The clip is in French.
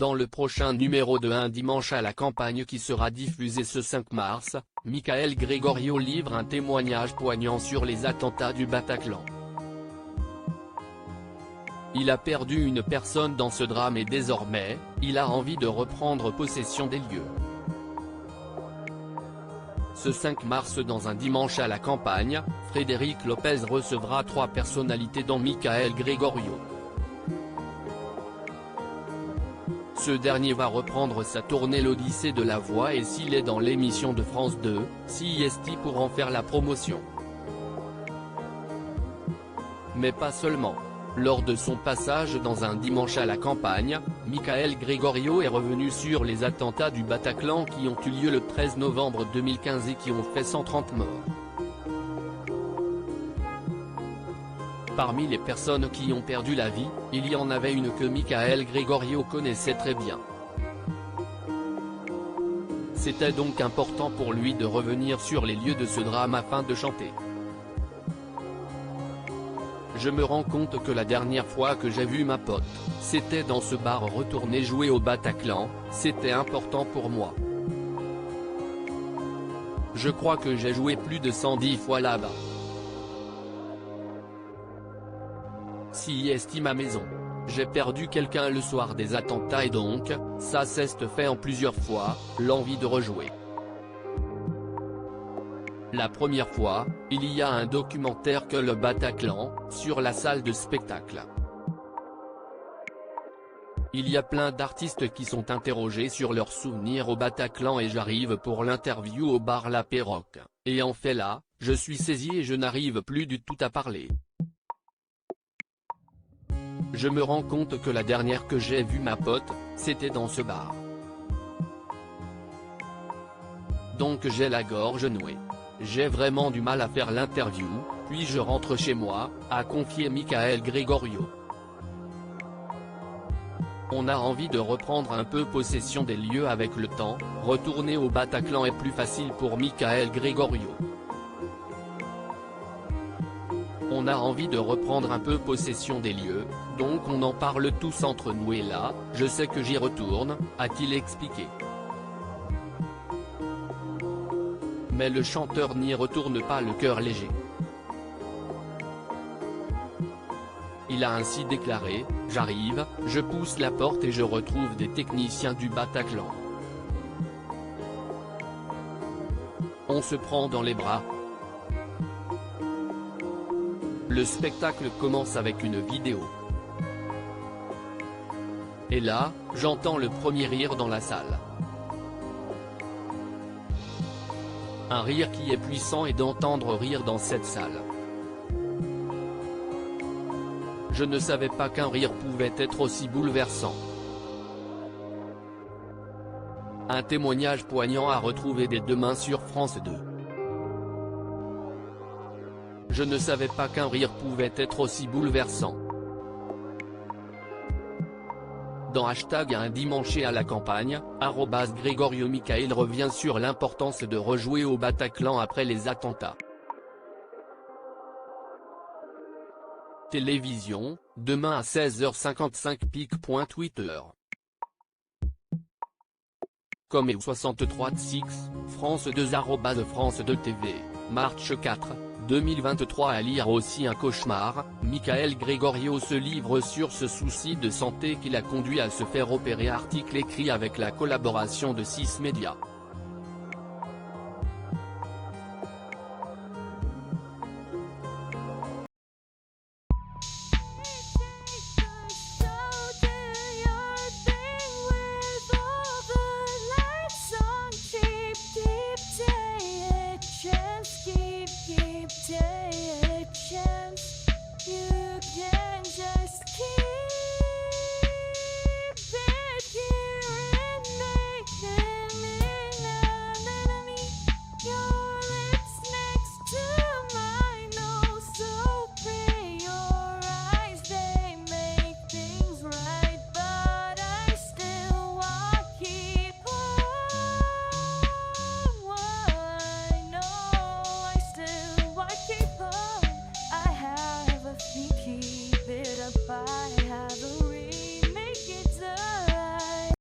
Dans le prochain numéro de Un dimanche à la campagne qui sera diffusé ce 5 mars, Michael Gregorio livre un témoignage poignant sur les attentats du Bataclan. Il a perdu une personne dans ce drame et désormais, il a envie de reprendre possession des lieux. Ce 5 mars dans Un dimanche à la campagne, Frédéric Lopez recevra 3 personnalités dont Michael Gregorio. Ce dernier va reprendre sa tournée L'Odyssée de la Voix et s'il est dans l'émission de France 2, CIST pour en faire la promotion. Mais pas seulement. Lors de son passage dans Un dimanche à la campagne, Michael Gregorio est revenu sur les attentats du Bataclan qui ont eu lieu le 13 novembre 2015 et qui ont fait 130 morts. Parmi les personnes qui ont perdu la vie, il y en avait une que Michael Gregorio connaissait très bien. C'était donc important pour lui de revenir sur les lieux de ce drame afin de chanter. Je me rends compte que la dernière fois que j'ai vu ma pote, c'était dans ce bar retourner jouer au Bataclan, c'était important pour moi. Je crois que j'ai joué plus de 110 fois là-bas. Si estime ma maison. J'ai perdu quelqu'un le soir des attentats et donc, ça s'est fait en plusieurs fois, l'envie de rejouer. La première fois, il y a un documentaire que le Bataclan, sur la salle de spectacle. Il y a plein d'artistes qui sont interrogés sur leurs souvenirs au Bataclan et j'arrive pour l'interview au bar La Perroque, et en fait là, je suis saisi et je n'arrive plus du tout à parler. Je me rends compte que la dernière que j'ai vu ma pote, c'était dans ce bar. Donc j'ai la gorge nouée. J'ai vraiment du mal à faire l'interview, puis je rentre chez moi, a confié Michael Gregorio. On a envie de reprendre un peu possession des lieux avec le temps, retourner au Bataclan est plus facile pour Michael Gregorio. On a envie de reprendre un peu possession des lieux, donc on en parle tous entre nous et là, je sais que j'y retourne, a-t-il expliqué. Mais le chanteur n'y retourne pas le cœur léger. Il a ainsi déclaré, « J'arrive, je pousse la porte et je retrouve des techniciens du Bataclan. On se prend dans les bras. Le spectacle commence avec une vidéo. Et là, j'entends le premier rire dans la salle. Un rire qui est puissant et d'entendre rire dans cette salle. Je ne savais pas qu'un rire pouvait être aussi bouleversant. Un témoignage poignant à retrouver dès demain sur France 2. Je ne savais pas qu'un rire pouvait être aussi bouleversant. Dans #Un dimanche à la campagne, @Gregorio Michael revient sur l'importance de rejouer au Bataclan après les attentats. Télévision, demain à 16h55 pic.twitter. Comme et 63 France 2 @France 2 TV, Marche 4, 2023 à lire aussi Un cauchemar, Michael Gregorio se livre sur ce souci de santé qui l'a conduit à se faire opérer article écrit avec la collaboration de 6 médias. Yeah.